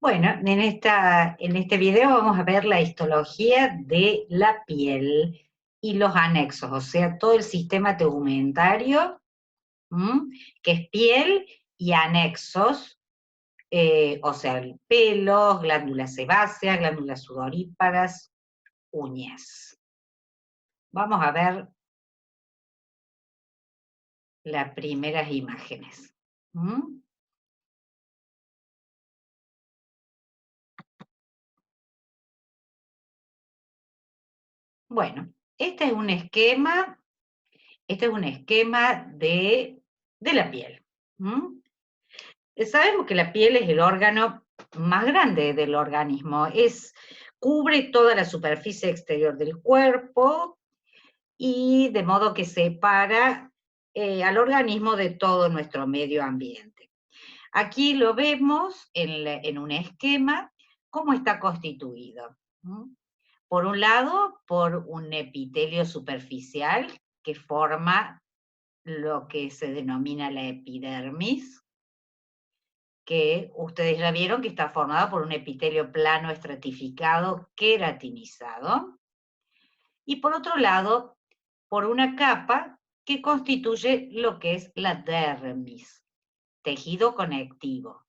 Bueno, en este video vamos a ver la histología de la piel y los anexos, o sea, todo el sistema tegumentario, que es piel y anexos, o sea, el pelo, glándulas sebáceas, glándulas sudoríparas, uñas. Vamos a ver las primeras imágenes. Bueno, este es un esquema de la piel. Sabemos que la piel es el órgano más grande del organismo, cubre toda la superficie exterior del cuerpo y de modo que separa al organismo de todo nuestro medio ambiente. Aquí lo vemos en un esquema, cómo está constituido. Por un lado, por un epitelio superficial que forma lo que se denomina la epidermis, que ustedes ya vieron que está formada por un epitelio plano estratificado queratinizado, y por otro lado, por una capa que constituye lo que es la dermis, tejido conectivo.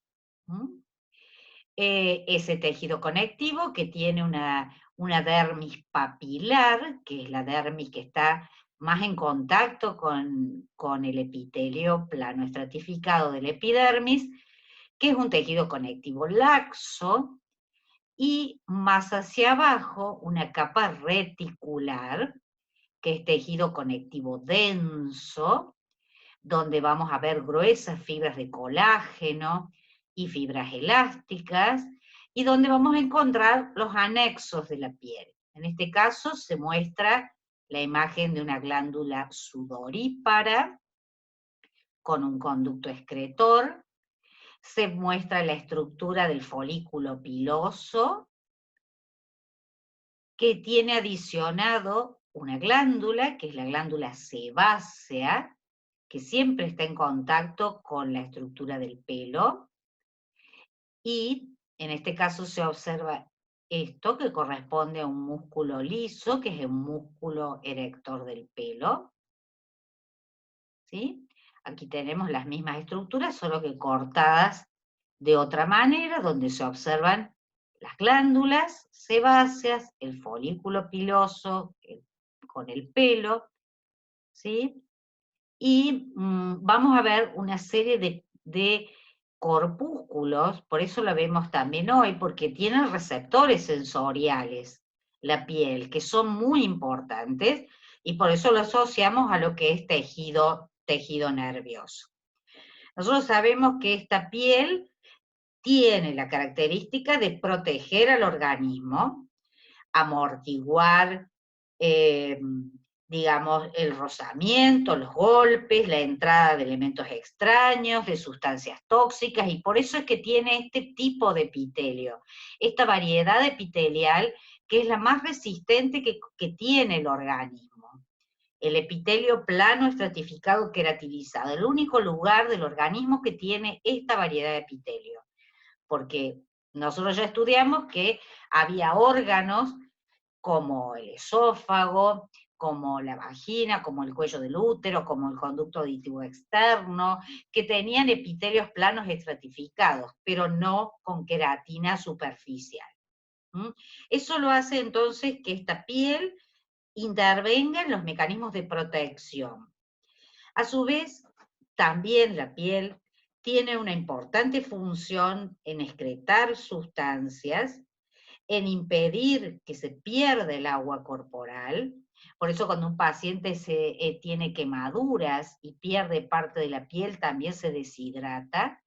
Ese tejido conectivo que tiene una dermis papilar, que es la dermis que está más en contacto con el epitelio plano estratificado del epidermis, que es un tejido conectivo laxo, y más hacia abajo una capa reticular, que es tejido conectivo denso, donde vamos a ver gruesas fibras de colágeno y fibras elásticas, y donde vamos a encontrar los anexos de la piel. En este caso se muestra la imagen de una glándula sudorípara con un conducto excretor, se muestra la estructura del folículo piloso, que tiene adicionado una glándula, que es la glándula sebácea, que siempre está en contacto con la estructura del pelo, y en este caso se observa esto, que corresponde a un músculo liso, que es el músculo erector del pelo. ¿Sí? Aquí tenemos las mismas estructuras, solo que cortadas de otra manera, donde se observan las glándulas sebáceas, el folículo piloso con el pelo, ¿sí? Y vamos a ver una serie de corpúsculos, por eso la vemos también hoy, porque tienen receptores sensoriales, la piel, que son muy importantes, y por eso lo asociamos a lo que es tejido nervioso. Nosotros sabemos que esta piel tiene la característica de proteger al organismo, amortiguar, digamos, el rozamiento, los golpes, la entrada de elementos extraños, de sustancias tóxicas, y por eso es que tiene este tipo de epitelio, esta variedad epitelial que es la más resistente que tiene el organismo. El epitelio plano estratificado queratinizado, el único lugar del organismo que tiene esta variedad de epitelio, porque nosotros ya estudiamos que había órganos como el esófago, como la vagina, como el cuello del útero, como el conducto auditivo externo, que tenían epitelios planos estratificados, pero no con queratina superficial. Eso lo hace entonces que esta piel intervenga en los mecanismos de protección. A su vez, también la piel tiene una importante función en excretar sustancias, en impedir que se pierda el agua corporal. Por eso cuando un paciente tiene quemaduras y pierde parte de la piel, también se deshidrata.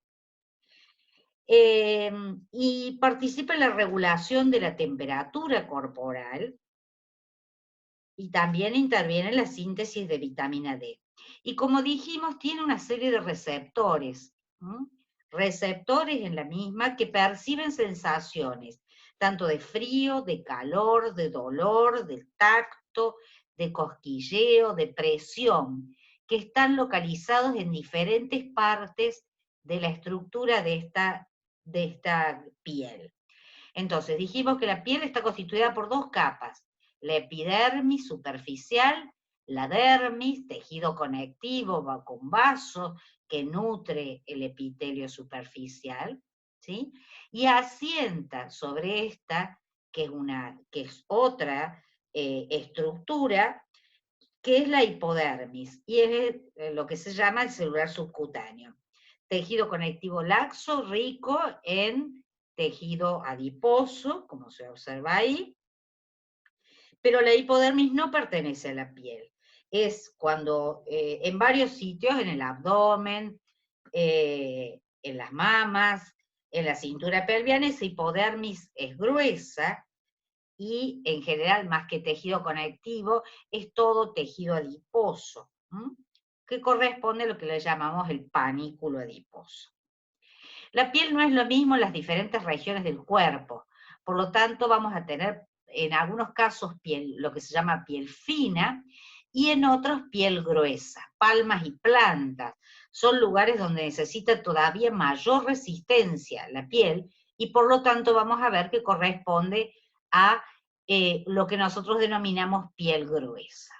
Y participa en la regulación de la temperatura corporal, y también interviene en la síntesis de vitamina D. Y como dijimos, tiene una serie de receptores, receptores en la misma que perciben sensaciones, tanto de frío, de calor, de dolor, de tacto, de cosquilleo, de presión, que están localizados en diferentes partes de la estructura de de esta piel. Entonces, dijimos que la piel está constituida por dos capas, la epidermis superficial, la dermis, tejido conectivo con vaso que nutre el epitelio superficial, ¿sí? Y asienta sobre esta, que es otra estructura, que es la hipodermis, y es lo que se llama el celular subcutáneo. Tejido conectivo laxo, rico en tejido adiposo, como se observa ahí, pero la hipodermis no pertenece a la piel. Es cuando en varios sitios, en el abdomen, en las mamas, en la cintura pelviana, esa hipodermis es gruesa, y en general, más que tejido conectivo, es todo tejido adiposo, que corresponde a lo que le llamamos el panículo adiposo. La piel no es lo mismo en las diferentes regiones del cuerpo, por lo tanto vamos a tener en algunos casos piel, lo que se llama piel fina, y en otros piel gruesa. Palmas y plantas son lugares donde necesita todavía mayor resistencia la piel, y por lo tanto vamos a ver que corresponde a lo que nosotros denominamos piel gruesa.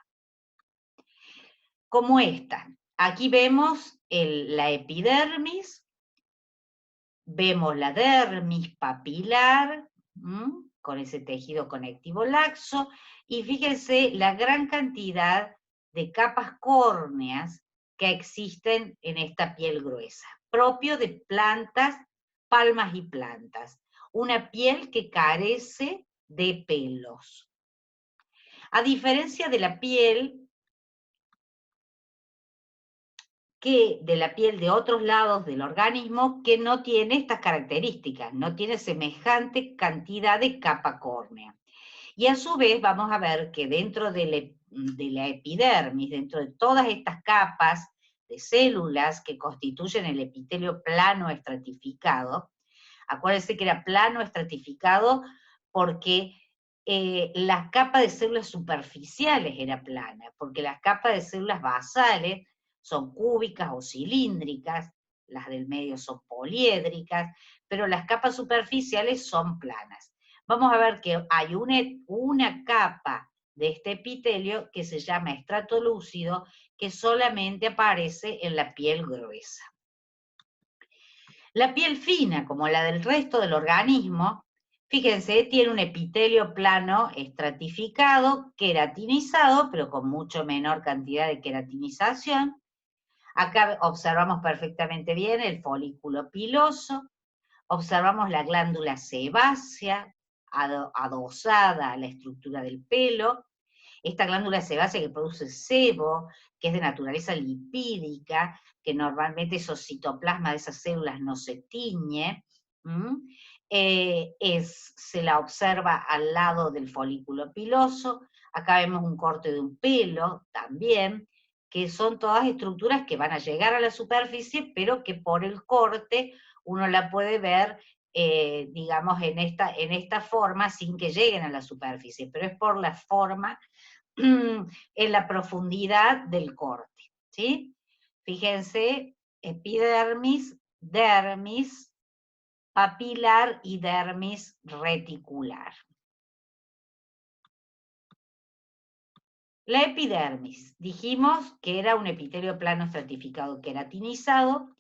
Como esta. Aquí vemos la epidermis, vemos la dermis papilar, con ese tejido conectivo laxo, y fíjense la gran cantidad de capas córneas que existen en esta piel gruesa, propio de plantas, palmas y plantas. Una piel que carece de pelos. A diferencia de la piel de otros lados del organismo que no tiene estas características, no tiene semejante cantidad de capa córnea. Y a su vez vamos a ver que dentro de la epidermis, dentro de todas estas capas de células que constituyen el epitelio plano estratificado, acuérdense que era plano estratificado porque la capa de células superficiales era plana, porque las capas de células basales son cúbicas o cilíndricas, las del medio son poliédricas, pero las capas superficiales son planas. Vamos a ver que hay una capa de este epitelio que se llama estrato lúcido, que solamente aparece en la piel gruesa. La piel fina, como la del resto del organismo, fíjense, tiene un epitelio plano estratificado, queratinizado, pero con mucho menor cantidad de queratinización. Acá observamos perfectamente bien el folículo piloso, observamos la glándula sebácea, adosada a la estructura del pelo, esta glándula sebácea que produce sebo, que es de naturaleza lipídica, que normalmente esos citoplasmas de esas células no se tiñe, se la observa al lado del folículo piloso. Acá vemos un corte de un pelo también, que son todas estructuras que van a llegar a la superficie, pero que por el corte uno la puede ver, digamos, en esta forma sin que lleguen a la superficie, pero es por la forma en la profundidad del corte, ¿sí? Fíjense, epidermis, dermis, papilar y dermis reticular. La epidermis, dijimos que era un epitelio plano estratificado queratinizado,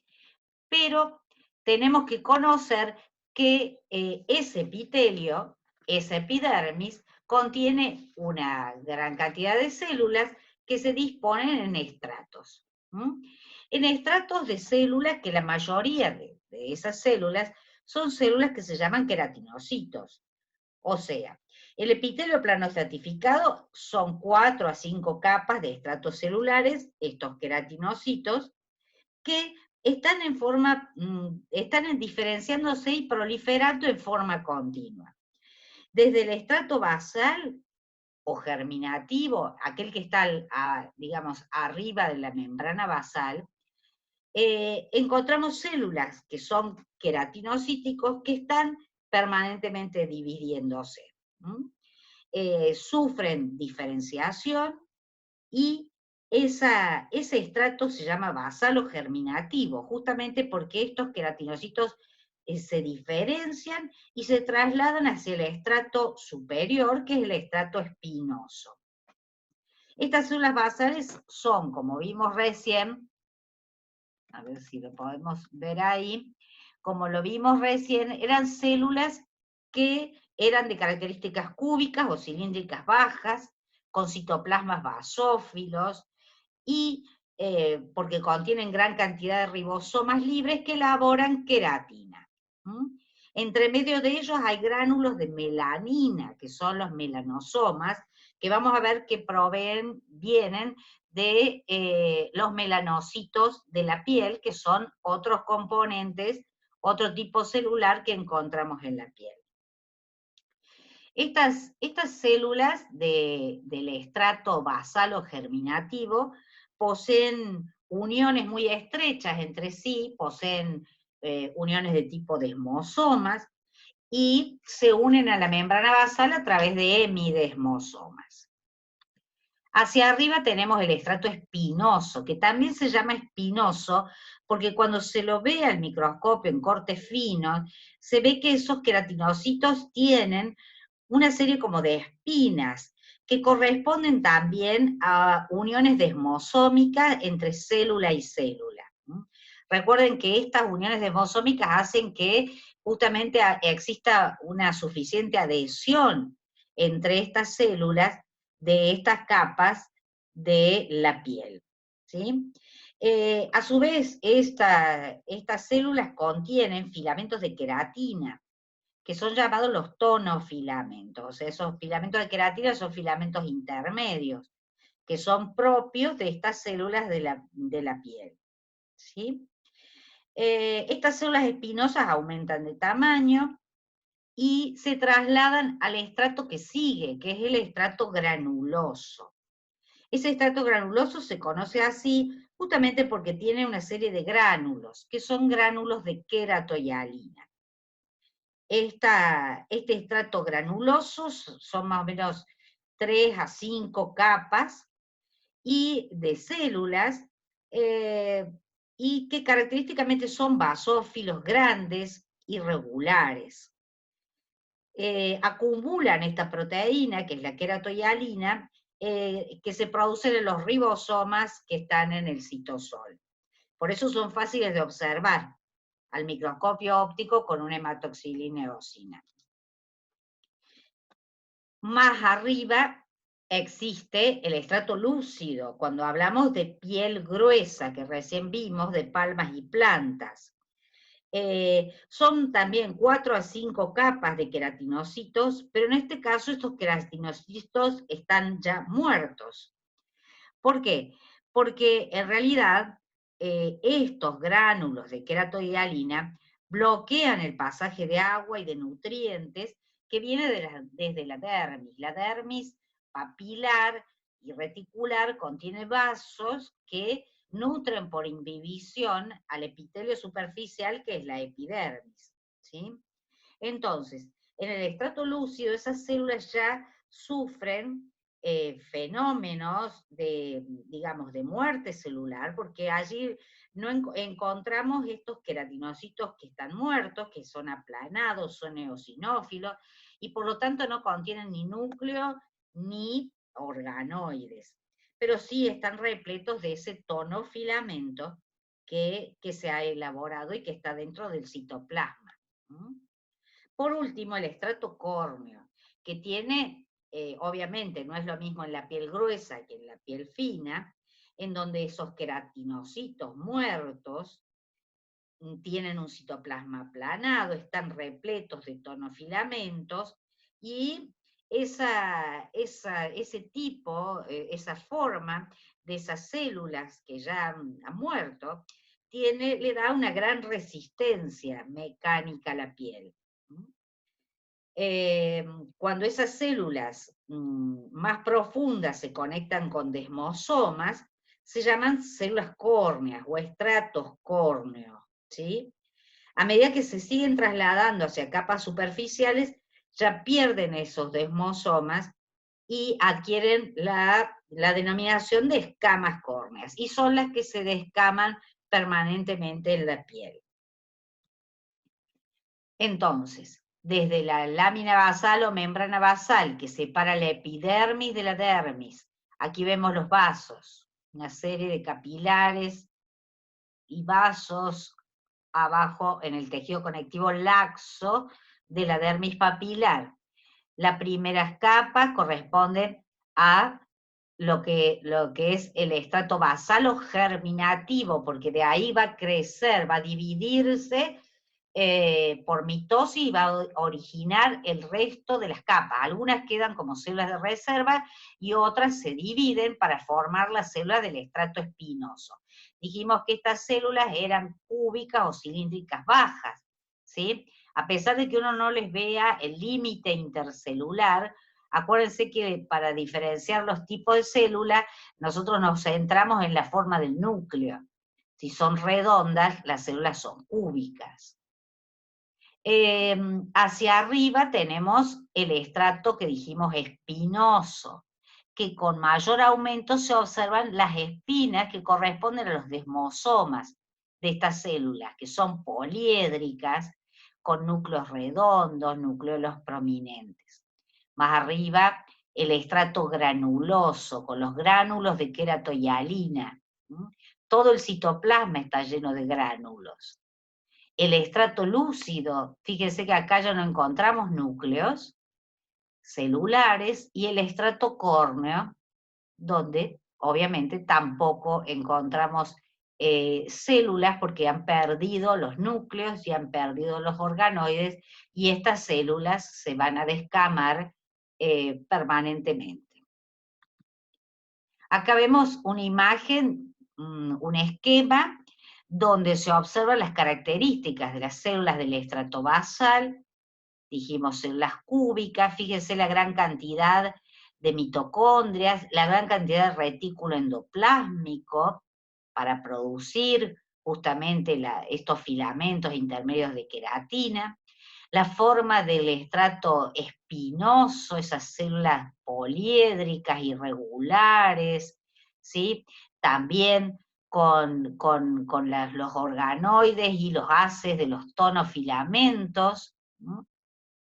pero tenemos que conocer que ese epitelio, esa epidermis, contiene una gran cantidad de células que se disponen en estratos. En estratos de células que la mayoría de esas células son células que se llaman queratinocitos. O sea, el epitelio plano estratificado son 4 a 5 capas de estratos celulares, estos queratinocitos, que están diferenciándose y proliferando en forma continua. Desde el estrato basal o germinativo, aquel que está, digamos, arriba de la membrana basal, encontramos células que son queratinocíticos que están permanentemente dividiéndose. Sufren diferenciación y ese estrato se llama basal o germinativo, justamente porque estos queratinocitos se diferencian y se trasladan hacia el estrato superior, que es el estrato espinoso. Estas células basales son, como vimos recién, a ver si lo podemos ver ahí, como lo vimos recién, eran células que eran de características cúbicas o cilíndricas bajas, con citoplasmas basófilos, y porque contienen gran cantidad de ribosomas libres que elaboran queratina. Entre medio de ellos hay gránulos de melanina, que son los melanosomas, que vamos a ver que vienen de los melanocitos de la piel, que son otros componentes, otro tipo celular que encontramos en la piel. Estas células del estrato basal o germinativo poseen uniones muy estrechas entre sí, poseen uniones de tipo desmosomas, y se unen a la membrana basal a través de hemidesmosomas. Hacia arriba tenemos el estrato espinoso, que también se llama espinoso porque cuando se lo ve al microscopio en corte fino, se ve que esos queratinocitos tienen una serie como de espinas, que corresponden también a uniones desmosómicas entre célula y célula. Recuerden que estas uniones desmosómicas hacen que justamente exista una suficiente adhesión entre estas células de estas capas de la piel. ¿Sí? A su vez, estas células contienen filamentos de queratina, que son llamados los tonofilamentos. O sea, esos filamentos de queratina son filamentos intermedios, que son propios de estas células de la piel. ¿Sí? Estas células espinosas aumentan de tamaño y se trasladan al estrato que sigue, que es el estrato granuloso. Ese estrato granuloso se conoce así justamente porque tiene una serie de gránulos, que son gránulos de queratohialina. Este estrato granuloso son más o menos 3 a 5 capas y de células, y que característicamente son basófilos grandes, irregulares. Acumulan esta proteína, que es la queratohialina, que se producen en los ribosomas que están en el citosol. Por eso son fáciles de observar al microscopio óptico con una hematoxilina eosina. Más arriba existe el estrato lúcido, cuando hablamos de piel gruesa, que recién vimos, de palmas y plantas. Son también 4 a 5 capas de queratinocitos, pero en este caso estos queratinocitos están ya muertos. ¿Por qué? Porque en realidad estos gránulos de queratohialina bloquean el pasaje de agua y de nutrientes que viene desde la dermis. La dermis papilar y reticular contiene vasos que nutren por inhibición al epitelio superficial, que es la epidermis. ¿Sí? Entonces, en el estrato lúcido esas células ya sufren fenómenos de, digamos, de muerte celular, porque allí no encontramos estos queratinocitos que están muertos, que son aplanados, son eosinófilos, y por lo tanto no contienen ni núcleo ni organoides, pero sí están repletos de ese tonofilamento que se ha elaborado y que está dentro del citoplasma. Por último, el estrato córneo, que tiene, obviamente, no es lo mismo en la piel gruesa que en la piel fina, en donde esos queratinocitos muertos tienen un citoplasma aplanado, están repletos de tonofilamentos, y ese tipo, esa forma de esas células que ya han muerto, le da una gran resistencia mecánica a la piel. Cuando esas células más profundas se conectan con desmosomas, se llaman células córneas o estratos córneos, ¿sí? A medida que se siguen trasladando hacia capas superficiales, ya pierden esos desmosomas y adquieren la denominación de escamas córneas, y son las que se descaman permanentemente en la piel. Entonces, desde la lámina basal o membrana basal que separa la epidermis de la dermis, aquí vemos los vasos, una serie de capilares y vasos abajo en el tejido conectivo laxo de la dermis papilar. Las primeras capas corresponden a lo que es el estrato basal o germinativo, porque de ahí va a crecer, va a dividirse por mitosis y va a originar el resto de las capas. Algunas quedan como células de reserva y otras se dividen para formar las células del estrato espinoso. Dijimos que estas células eran cúbicas o cilíndricas bajas, ¿sí? A pesar de que uno no les vea el límite intercelular, acuérdense que para diferenciar los tipos de células, nosotros nos centramos en la forma del núcleo. Si son redondas, las células son cúbicas. Hacia arriba tenemos el estrato que dijimos espinoso, que con mayor aumento se observan las espinas que corresponden a los desmosomas de estas células, que son poliédricas, con núcleos redondos, núcleos prominentes. Más arriba, el estrato granuloso, con los gránulos de queratohialina. Todo el citoplasma está lleno de gránulos. El estrato lúcido, fíjense que acá ya no encontramos núcleos celulares, y el estrato córneo, donde obviamente tampoco encontramos células porque han perdido los núcleos y han perdido los organoides, y estas células se van a descamar permanentemente. Acá vemos una imagen, un esquema, donde se observan las características de las células del estrato basal. Dijimos células cúbicas, fíjense la gran cantidad de mitocondrias, la gran cantidad de retículo endoplásmico para producir justamente estos filamentos intermedios de queratina, la forma del estrato espinoso, esas células poliédricas irregulares, ¿sí? También con los organoides y los haces de los tonofilamentos, ¿no?,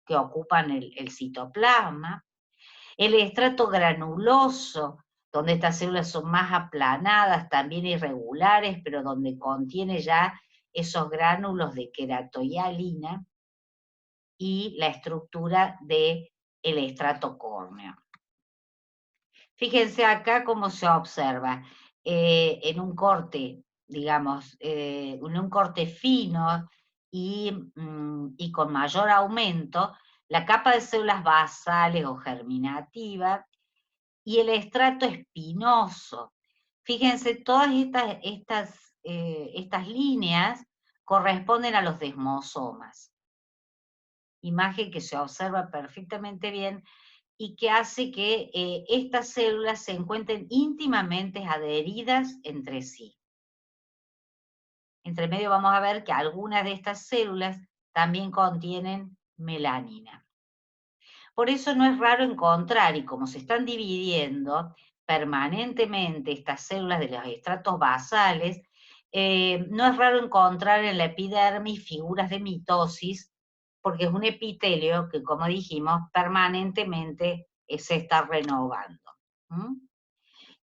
que ocupan el citoplasma. El estrato granuloso, donde estas células son más aplanadas, también irregulares, pero donde contiene ya esos gránulos de queratohialina, y la estructura del estrato córneo. Fíjense acá cómo se observa en un corte, digamos, en un corte fino y con mayor aumento, la capa de células basales o germinativas y el estrato espinoso. Fíjense, todas estas líneas corresponden a los desmosomas. Imagen que se observa perfectamente bien y que hace que estas células se encuentren íntimamente adheridas entre sí. Entre medio vamos a ver que algunas de estas células también contienen melanina. Por eso no es raro encontrar, y como se están dividiendo permanentemente estas células de los estratos basales, no es raro encontrar en la epidermis figuras de mitosis, porque es un epitelio que, como dijimos, permanentemente se está renovando.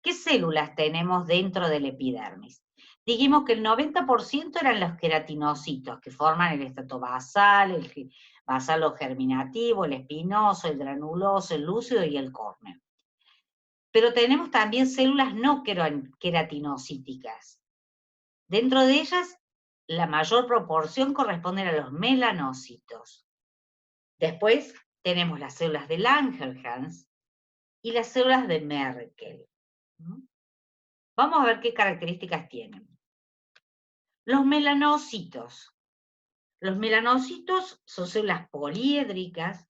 ¿Qué células tenemos dentro del epidermis? Dijimos que el 90% eran los queratinocitos, que forman el estrato basal, el basalo germinativo, el espinoso, el granuloso, el lúcido y el córneo. Pero tenemos también células no queratinocíticas. Dentro de ellas, la mayor proporción corresponde a los melanocitos. Después tenemos las células de Langerhans y las células de Merkel. Vamos a ver qué características tienen. Los melanocitos. Los melanocitos son células poliédricas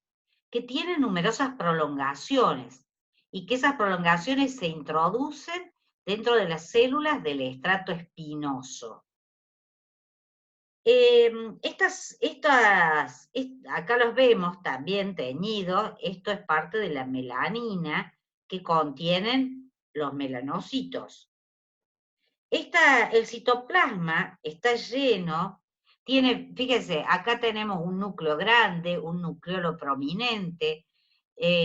que tienen numerosas prolongaciones y que esas prolongaciones se introducen dentro de las células del estrato espinoso. Acá los vemos también teñidos, esto es parte de la melanina que contienen los melanocitos. El citoplasma está lleno fíjense, acá tenemos un núcleo grande, un nucleolo prominente,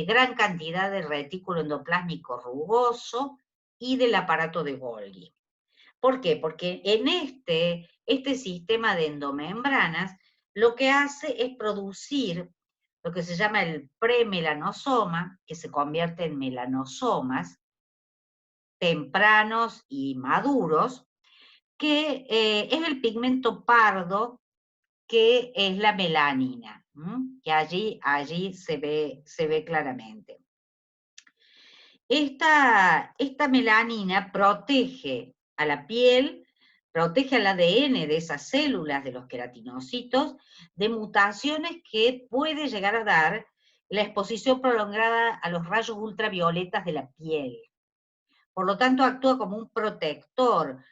gran cantidad de retículo endoplásmico rugoso y del aparato de Golgi. ¿Por qué? Porque en este sistema de endomembranas lo que hace es producir lo que se llama el premelanosoma, que se convierte en melanosomas tempranos y maduros, que es el pigmento pardo que es la melanina, que allí se ve claramente. Esta melanina protege a la piel, protege al ADN de esas células, de los queratinocitos, de mutaciones que puede llegar a dar la exposición prolongada a los rayos ultravioletas de la piel. Por lo tanto, actúa como un protector.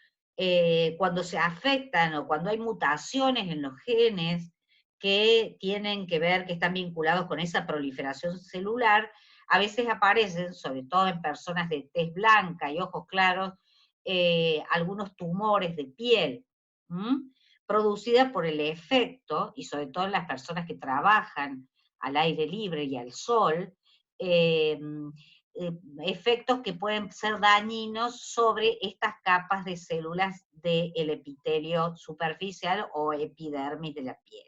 Cuando se afectan o cuando hay mutaciones en los genes que tienen que ver, que están vinculados con esa proliferación celular, a veces aparecen, sobre todo en personas de tez blanca y ojos claros, algunos tumores de piel, producida por el efecto, y sobre todo en las personas que trabajan al aire libre y al sol, efectos que pueden ser dañinos sobre estas capas de células del epitelio superficial o epidermis de la piel.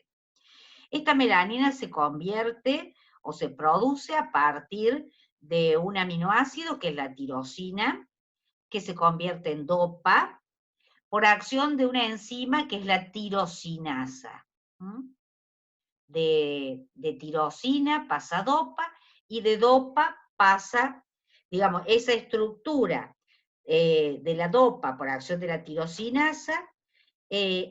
Esta melanina se convierte o se produce a partir de un aminoácido que es la tirosina, que se convierte en dopa por acción de una enzima que es la tirosinasa. De tirosina pasa a dopa y de dopa pasa, digamos, esa estructura de la dopa por acción de la tirosinasa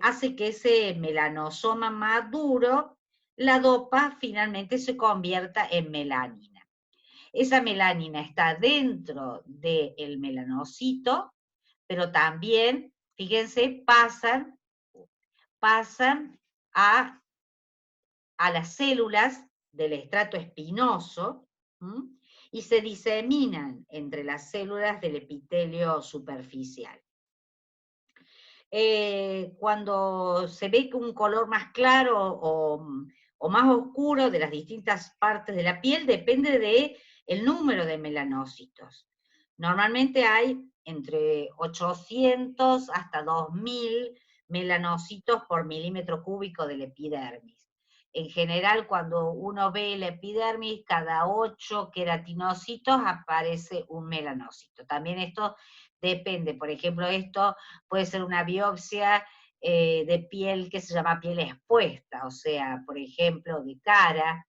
hace que ese melanosoma maduro, la dopa finalmente se convierta en melanina. Esa melanina está dentro del melanocito, pero también, fíjense, pasan a las células del estrato espinoso y se diseminan entre las células del epitelio superficial. Cuando se ve un color más claro o más oscuro de las distintas partes de la piel, depende del número de melanocitos. Normalmente hay entre 800 hasta 2000 melanocitos por milímetro cúbico del epidermis. En general, cuando uno ve el epidermis, cada 8 queratinocitos aparece un melanocito. También esto depende, por ejemplo, esto puede ser una biopsia de piel que se llama piel expuesta, o sea, por ejemplo, de cara,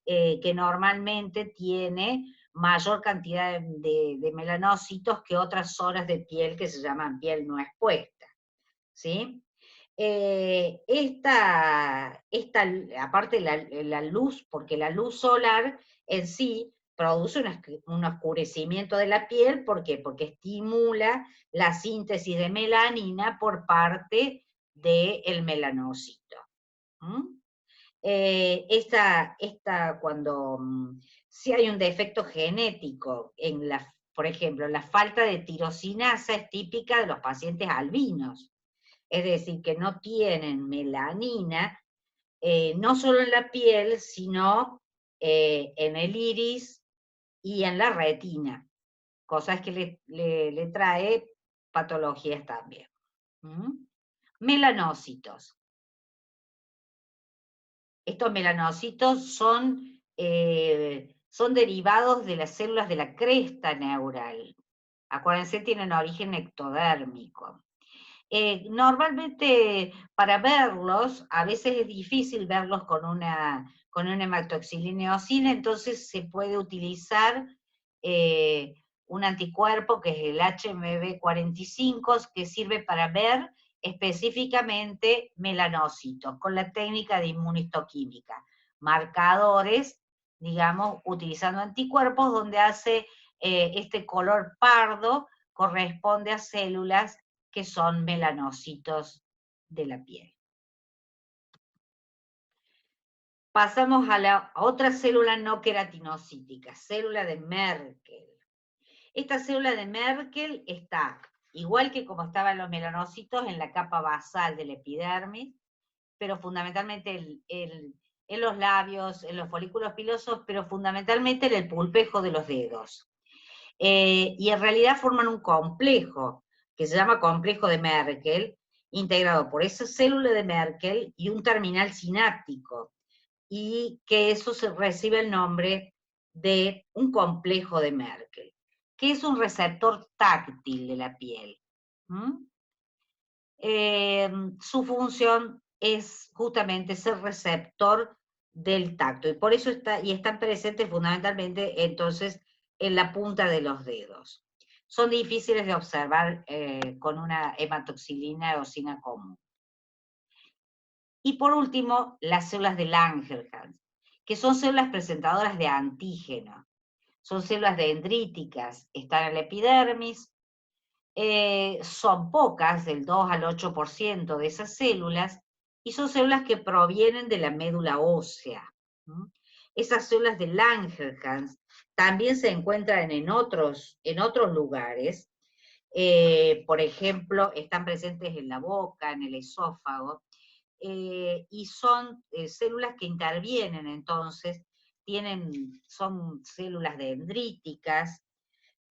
que normalmente tiene mayor cantidad de melanocitos que otras zonas de piel que se llaman piel no expuesta, ¿sí? Aparte la luz, porque la luz solar en sí produce un oscurecimiento de la piel, ¿por qué? Porque estimula la síntesis de melanina por parte del melanocito. Cuando si hay un defecto genético por ejemplo, la falta de tirosinasa es típica de los pacientes albinos, es decir, que no tienen melanina, no solo en la piel, sino en el iris y en la retina, cosas que le trae patologías también. Melanocitos. Estos melanocitos son derivados de las células de la cresta neural. Acuérdense, tienen origen ectodérmico. Normalmente para verlos, a veces es difícil verlos con una hematoxilineosina, entonces se puede utilizar un anticuerpo que es el HMB45, que sirve para ver específicamente melanocitos, con la técnica de inmunistoquímica. Marcadores, digamos, utilizando anticuerpos, donde hace este color pardo, corresponde a células que son melanocitos de la piel. Pasamos a la otra célula no queratinocítica, célula de Merkel. Esta célula de Merkel está, igual que como estaban los melanocitos, en la capa basal del epidermis, pero fundamentalmente en los labios, en los folículos pilosos, pero fundamentalmente en el pulpejo de los dedos. Y en realidad forman un complejo, que se llama complejo de Merkel, integrado por esa célula de Merkel y un terminal sináptico, y que eso recibe el nombre de un complejo de Merkel, que es un receptor táctil de la piel. Su función es justamente ser receptor del tacto, y por eso están presentes fundamentalmente entonces en la punta de los dedos. Son difíciles de observar con una hematoxilina eosina común. Y por último, las células de Langerhans, que son células presentadoras de antígeno. Son células dendríticas, están en la epidermis, son pocas, del 2 al 8% de esas células, y son células que provienen de la médula ósea. Esas células de Langerhans también se encuentran en otros lugares, por ejemplo, están presentes en la boca, en el esófago, y son células que intervienen entonces, son células dendríticas,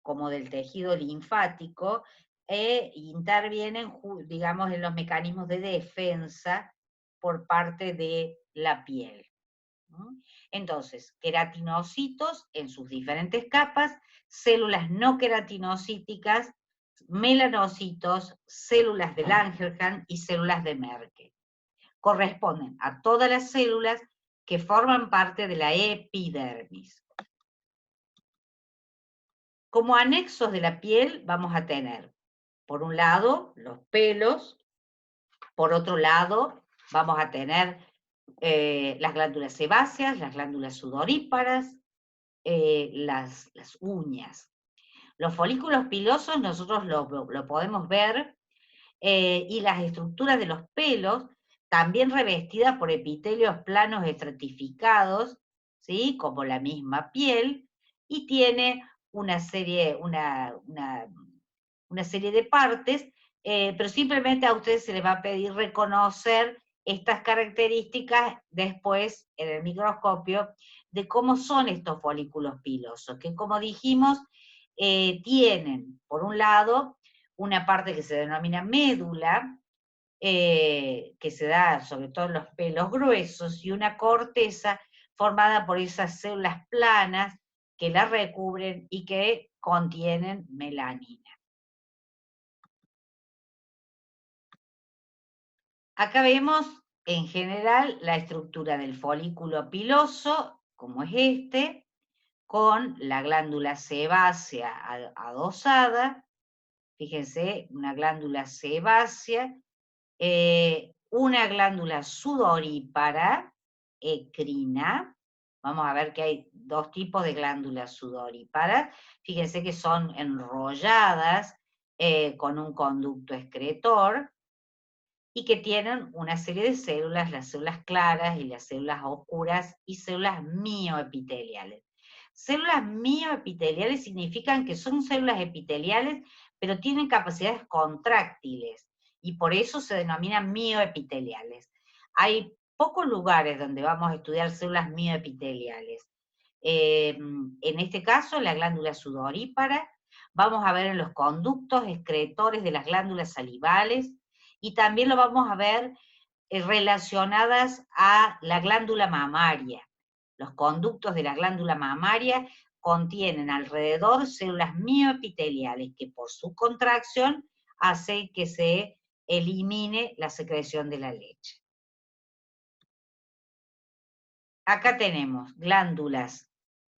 como del tejido linfático, intervienen, digamos, en los mecanismos de defensa por parte de la piel. Entonces, queratinocitos en sus diferentes capas, células no queratinocíticas, melanocitos, células de Langerhans y células de Merkel. Corresponden a todas las células que forman parte de la epidermis. Como anexos de la piel vamos a tener, por un lado, los pelos, por otro lado, vamos a tener las glándulas sebáceas, las glándulas sudoríparas, las uñas. Los folículos pilosos nosotros lo podemos ver, y las estructuras de los pelos, también revestidas por epitelios planos estratificados, ¿sí? Como la misma piel, y tiene una serie de partes, pero simplemente a ustedes se les va a pedir reconocer estas características después en el microscopio de cómo son estos folículos pilosos, que como dijimos, tienen, por un lado, una parte que se denomina médula, que se da sobre todo en los pelos gruesos, y una corteza formada por esas células planas que la recubren y que contienen melanina. Acá vemos en general la estructura del folículo piloso, como es este, con la glándula sebácea adosada. Fíjense, una glándula sebácea, una glándula sudorípara, ecrina. Vamos a ver que hay dos tipos de glándulas sudoríparas. Fíjense que son enrolladas con un conducto excretor, y que tienen una serie de células, las células claras y las células oscuras, y células mioepiteliales. Células mioepiteliales significan que son células epiteliales, pero tienen capacidades contráctiles, y por eso se denominan mioepiteliales. Hay pocos lugares donde vamos a estudiar células mioepiteliales. En este caso, la glándula sudorípara, vamos a ver en los conductos excretores de las glándulas salivales, y también lo vamos a ver relacionadas a la glándula mamaria. Los conductos de la glándula mamaria contienen alrededor células mioepiteliales que por su contracción hacen que se elimine la secreción de la leche. Acá tenemos glándulas,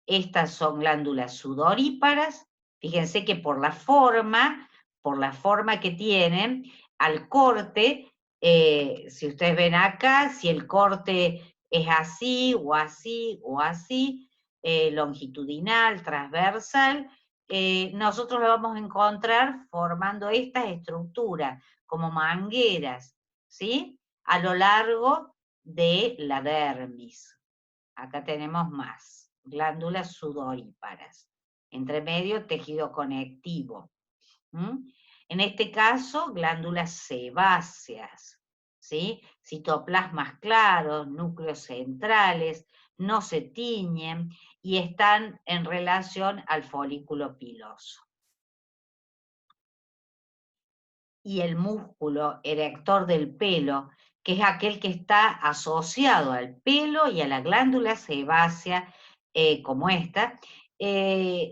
estas son glándulas sudoríparas. Fíjense que por la forma que tienen, al corte, si ustedes ven acá, si el corte es así, o así, o así, longitudinal, transversal, nosotros lo vamos a encontrar formando estas estructuras, como mangueras, ¿sí? A lo largo de la dermis. Acá tenemos más, glándulas sudoríparas. Entre medio, tejido conectivo. En este caso, glándulas sebáceas. ¿sí? Citoplasmas claros, núcleos centrales, no se tiñen y están en relación al folículo piloso. Y el músculo erector del pelo, que es aquel que está asociado al pelo y a la glándula sebácea, como esta,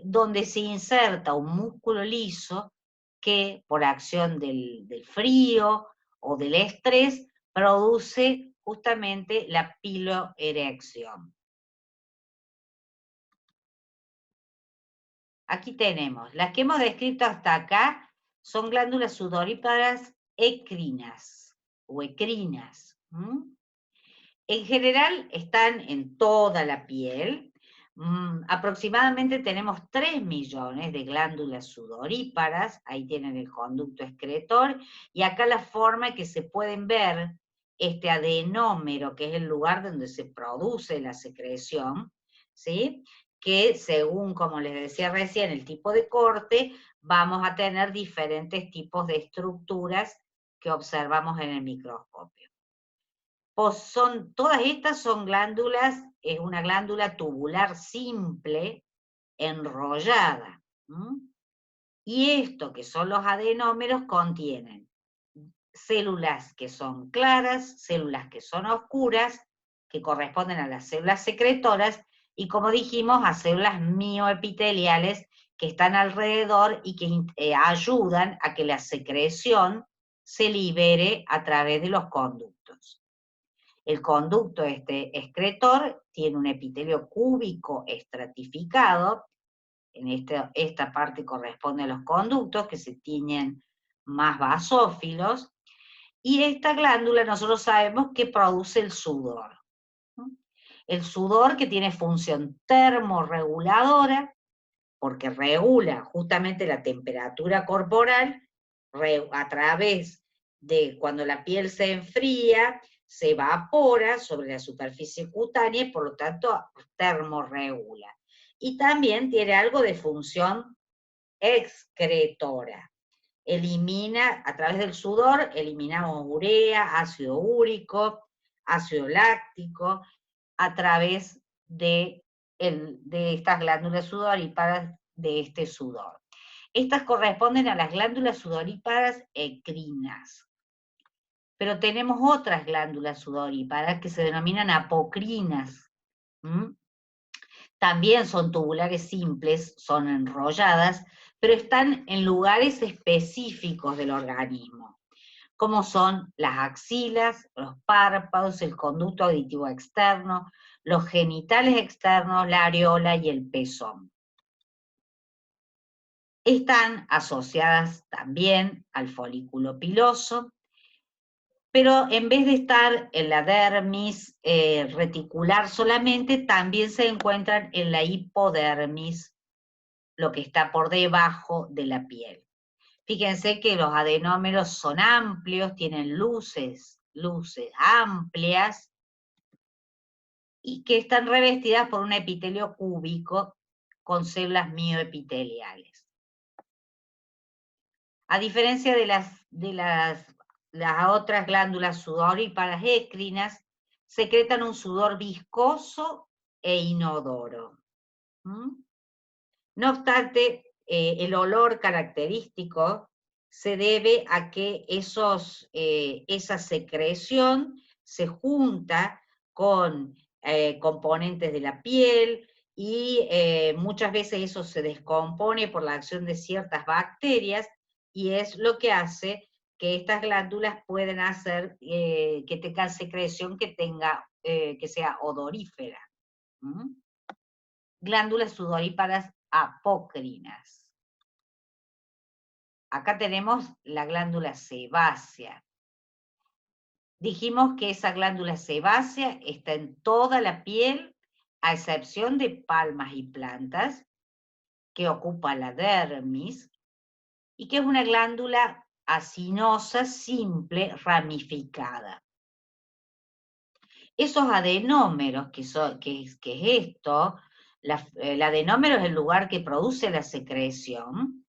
donde se inserta un músculo liso que por acción del frío o del estrés produce justamente la piloerección. Aquí tenemos, las que hemos descrito hasta acá son glándulas sudoríparas ecrinas o ecrinas. En general están en toda la piel. Aproximadamente tenemos 3 millones de glándulas sudoríparas, ahí tienen el conducto excretor, y acá la forma que se pueden ver este adenómero, que es el lugar donde se produce la secreción, ¿sí? Que según, como les decía recién, el tipo de corte, vamos a tener diferentes tipos de estructuras que observamos en el microscopio. Todas estas son glándulas, es una glándula tubular simple, enrollada. Y esto, que son los adenómeros, contienen células que son claras, células que son oscuras, que corresponden a las células secretoras, y como dijimos, a células mioepiteliales que están alrededor y que ayudan a que la secreción se libere a través de los conductos. El conducto excretor tiene un epitelio cúbico estratificado, en esta parte corresponde a los conductos que se tiñen más basófilos, y esta glándula nosotros sabemos que produce el sudor. El sudor que tiene función termorreguladora, porque regula justamente la temperatura corporal a través de cuando la piel se enfría, se evapora sobre la superficie cutánea y por lo tanto termorregula. Y también tiene algo de función excretora. Elimina, a través del sudor, eliminamos urea, ácido úrico, ácido láctico, a través de estas glándulas sudoríparas de este sudor. Estas corresponden a las glándulas sudoríparas ecrinas. Pero tenemos otras glándulas sudoríparas que se denominan apocrinas. También son tubulares simples, son enrolladas, pero están en lugares específicos del organismo, como son las axilas, los párpados, el conducto auditivo externo, los genitales externos, la areola y el pezón. Están asociadas también al folículo piloso, pero en vez de estar en la dermis reticular solamente, también se encuentran en la hipodermis, lo que está por debajo de la piel. Fíjense que los adenómeros son amplios, tienen luces amplias, y que están revestidas por un epitelio cúbico con células mioepiteliales. A diferencia de las otras glándulas sudoríparas ecrinas, secretan un sudor viscoso e inodoro. No obstante, el olor característico se debe a que esa secreción se junta con componentes de la piel, y muchas veces eso se descompone por la acción de ciertas bacterias, y es lo que hace que estas glándulas pueden hacer que tengan secreción que sea odorífera. Glándulas sudoríparas apocrinas. Acá tenemos la glándula sebácea. Dijimos que esa glándula sebácea está en toda la piel, a excepción de palmas y plantas, que ocupa la dermis, y que es una glándula acinosa, simple, ramificada. Esos adenómeros, que es esto, el adenómero es el lugar que produce la secreción,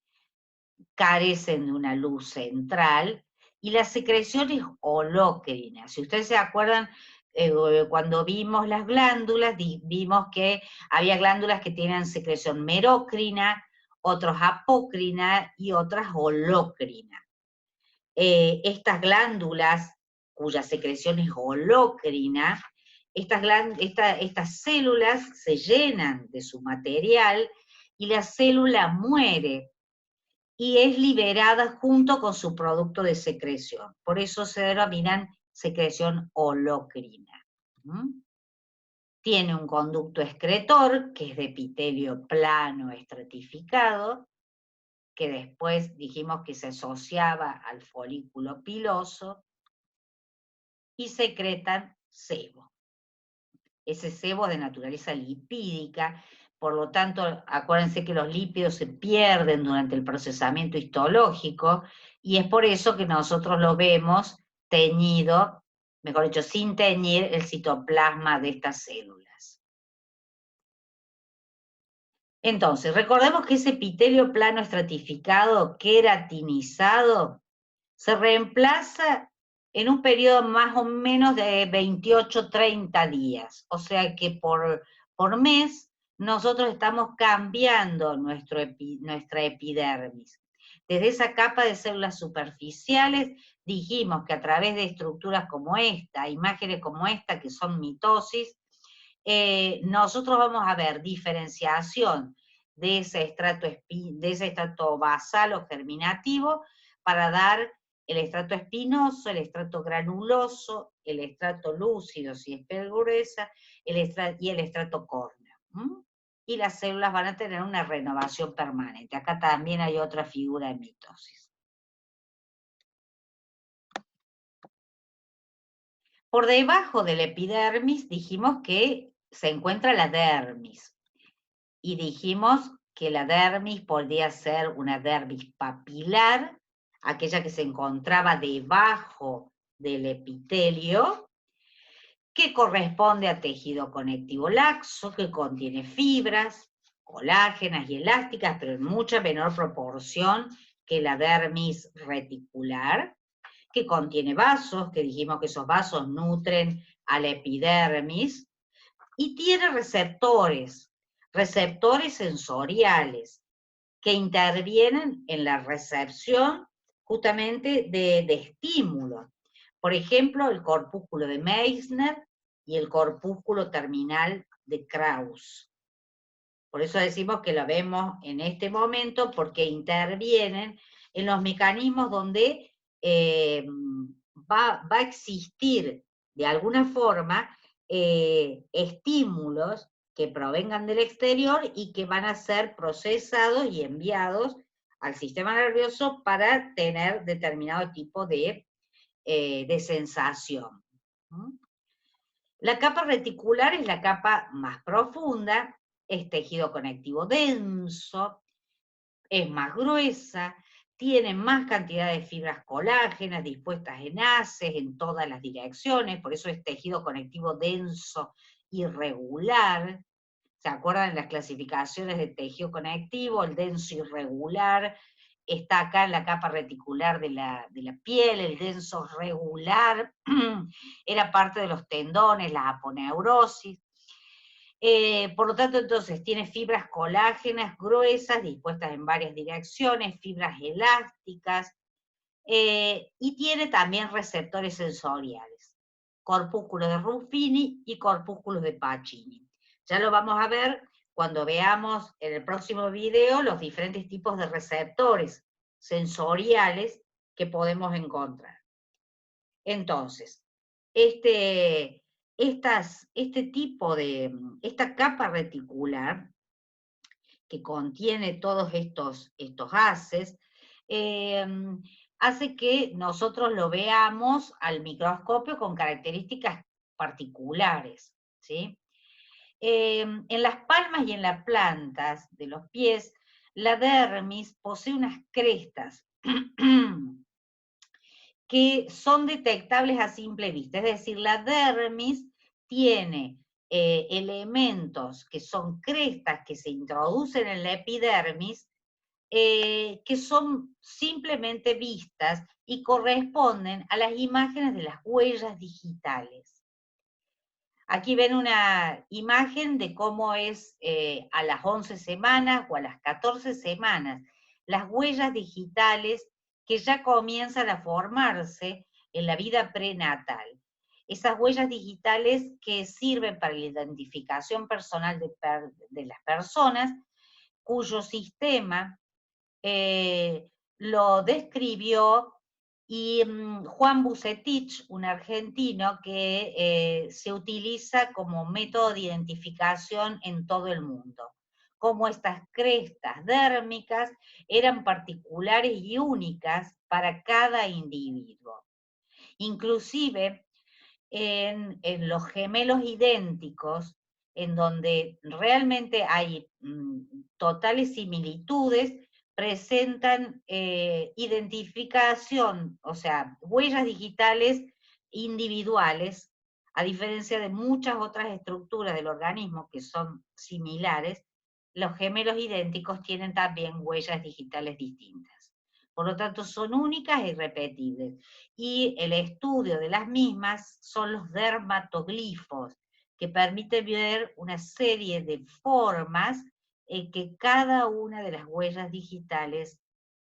carecen de una luz central, y la secreción es holócrina. Si ustedes se acuerdan, cuando vimos las glándulas, vimos que había glándulas que tienen secreción merocrina, otros apócrina y otras holócrina. Estas glándulas, cuya secreción es holócrina, estas células se llenan de su material y la célula muere y es liberada junto con su producto de secreción. Por eso se denominan secreción holócrina. Tiene un conducto excretor, que es de epitelio plano estratificado, que después dijimos que se asociaba al folículo piloso, y secretan sebo. Ese sebo de naturaleza lipídica, por lo tanto, acuérdense que los lípidos se pierden durante el procesamiento histológico, y es por eso que nosotros lo vemos teñido, mejor dicho, sin teñir el citoplasma de estas células. Entonces, recordemos que ese epitelio plano estratificado, queratinizado, se reemplaza en un periodo más o menos de 28-30 días. O sea que por mes nosotros estamos cambiando nuestra epidermis. Desde esa capa de células superficiales dijimos que a través de estructuras como esta, imágenes como esta, que son mitosis, nosotros vamos a ver diferenciación de ese estrato basal o germinativo para dar el estrato espinoso, el estrato granuloso, el estrato lúcido, si es piel gruesa, y el estrato córneo. Y las células van a tener una renovación permanente. Acá también hay otra figura de mitosis. Por debajo del epidermis dijimos que se encuentra la dermis. Y dijimos que la dermis podía ser una dermis papilar, aquella que se encontraba debajo del epitelio, que corresponde a tejido conectivo laxo, que contiene fibras, colágenas y elásticas, pero en mucha menor proporción que la dermis reticular, que contiene vasos, que dijimos que esos vasos nutren a la epidermis, y tiene receptores sensoriales, que intervienen en la recepción justamente de estímulos. Por ejemplo, el corpúsculo de Meissner y el corpúsculo terminal de Krauss. Por eso decimos que lo vemos en este momento, porque intervienen en los mecanismos donde va a existir de alguna forma estímulos que provengan del exterior y que van a ser procesados y enviados al sistema nervioso para tener determinado tipo de sensación. La capa reticular es la capa más profunda, es tejido conectivo denso, es más gruesa, tiene más cantidad de fibras colágenas dispuestas en haces en todas las direcciones, por eso es tejido conectivo denso y regular. ¿Se acuerdan de las clasificaciones de tejido conectivo? El denso irregular está acá en la capa reticular de la piel, el denso regular era parte de los tendones, la aponeurosis. Por lo tanto, entonces, tiene fibras colágenas gruesas, dispuestas en varias direcciones, fibras elásticas, y tiene también receptores sensoriales, corpúsculos de Ruffini y corpúsculos de Pacini. Ya lo vamos a ver cuando veamos en el próximo video los diferentes tipos de receptores sensoriales que podemos encontrar. Entonces, esta capa reticular, que contiene todos estos haces, hace que nosotros lo veamos al microscopio con características particulares, ¿sí? En las palmas y en las plantas de los pies, la dermis posee unas crestas que son detectables a simple vista. Es decir, la dermis tiene elementos que son crestas que se introducen en la epidermis, que son simplemente vistas y corresponden a las imágenes de las huellas digitales. Aquí ven una imagen de cómo es a las 11 semanas o a las 14 semanas las huellas digitales que ya comienzan a formarse en la vida prenatal. Esas huellas digitales que sirven para la identificación personal de las personas, cuyo sistema lo describió y Juan Bucetich, un argentino que se utiliza como método de identificación en todo el mundo, como estas crestas dérmicas eran particulares y únicas para cada individuo. Inclusive en los gemelos idénticos, en donde realmente hay totales similitudes, presentan identificación, o sea, huellas digitales individuales, a diferencia de muchas otras estructuras del organismo que son similares, los gemelos idénticos tienen también huellas digitales distintas. Por lo tanto, son únicas e irrepetibles. Y el estudio de las mismas son los dermatoglifos, que permiten ver una serie de formas que cada una de las huellas digitales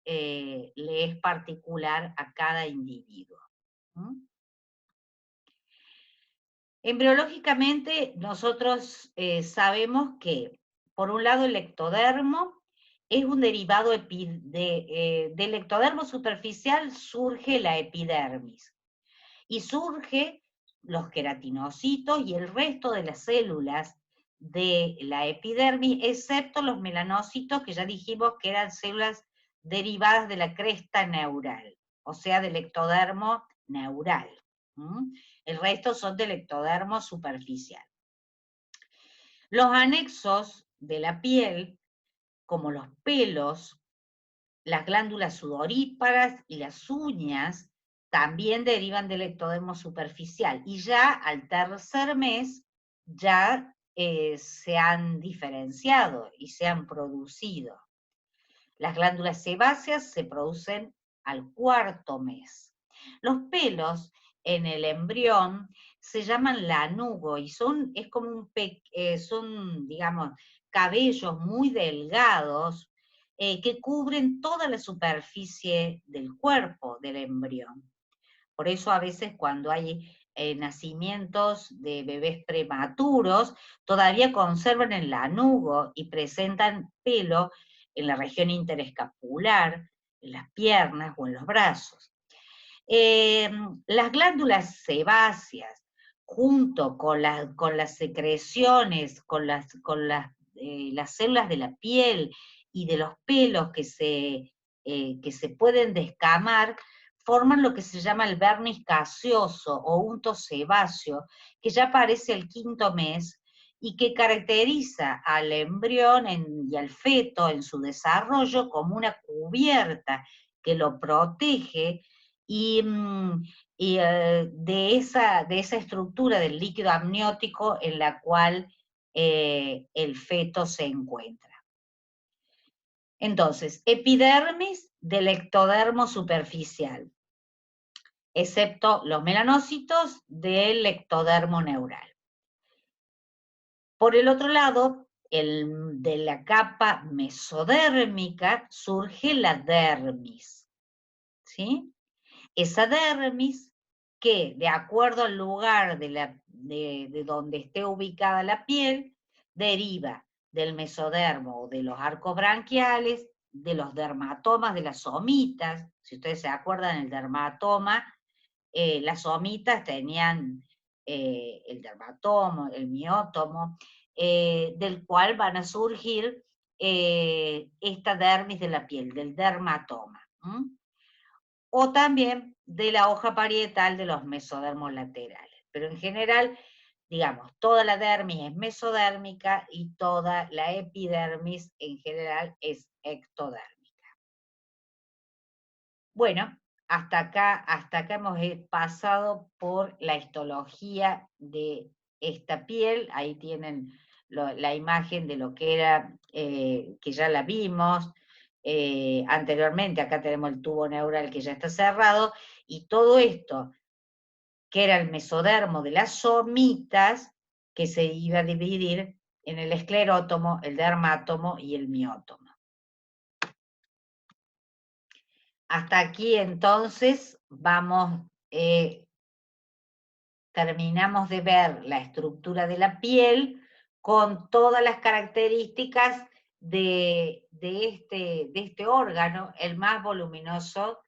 le es particular a cada individuo. ¿Mm? Embriológicamente, nosotros sabemos que, por un lado, el ectodermo es un derivado del ectodermo superficial, surge la epidermis. Y surge los queratinocitos y el resto de las células de la epidermis, excepto los melanocitos, que ya dijimos que eran células derivadas de la cresta neural, o sea, del ectodermo neural. El resto son del ectodermo superficial. Los anexos de la piel, como los pelos, las glándulas sudoríparas y las uñas, también derivan del ectodermo superficial. Y ya al tercer mes, ya se han diferenciado y se han producido. Las glándulas sebáceas se producen al cuarto mes. Los pelos en el embrión se llaman lanugo y son digamos, cabellos muy delgados que cubren toda la superficie del cuerpo del embrión. Por eso a veces cuando hay nacimientos de bebés prematuros, todavía conservan el lanugo y presentan pelo en la región interescapular, en las piernas o en los brazos. Las glándulas sebáceas, junto con las secreciones, con las células de la piel y de los pelos que se pueden descamar, forman lo que se llama el vernis caseoso o unto sebáceo, que ya aparece el quinto mes y que caracteriza al embrión y al feto en su desarrollo como una cubierta que lo protege y, de esa estructura del líquido amniótico en la cual el feto se encuentra. Entonces, epidermis del ectodermo superficial, excepto los melanocitos del ectodermo neural. Por el otro lado, de la capa mesodérmica surge la dermis, ¿sí? Esa dermis que, de acuerdo al lugar de donde esté ubicada la piel, deriva del mesodermo o de los arcos branquiales, de los dermatomas de las somitas. Si ustedes se acuerdan, el dermatoma, las somitas tenían el dermatomo, el miótomo, del cual van a surgir esta dermis de la piel, del dermatoma. O también de la hoja parietal de los mesodermos laterales. Pero en general, digamos, toda la dermis es mesodérmica y toda la epidermis en general es ectodérmica. Bueno, hasta acá hemos pasado por la histología de esta piel. Ahí tienen la imagen de lo que era, que ya la vimos, anteriormente, acá tenemos el tubo neural que ya está cerrado, y todo esto, que era el mesodermo de las somitas, que se iba a dividir en el esclerótomo, el dermátomo y el miótomo. Hasta aquí entonces vamos, terminamos de ver la estructura de la piel con todas las características de este órgano, el más voluminoso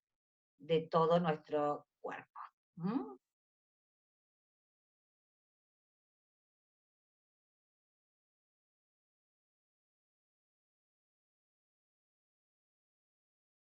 de todo nuestro cuerpo. ¿Mm?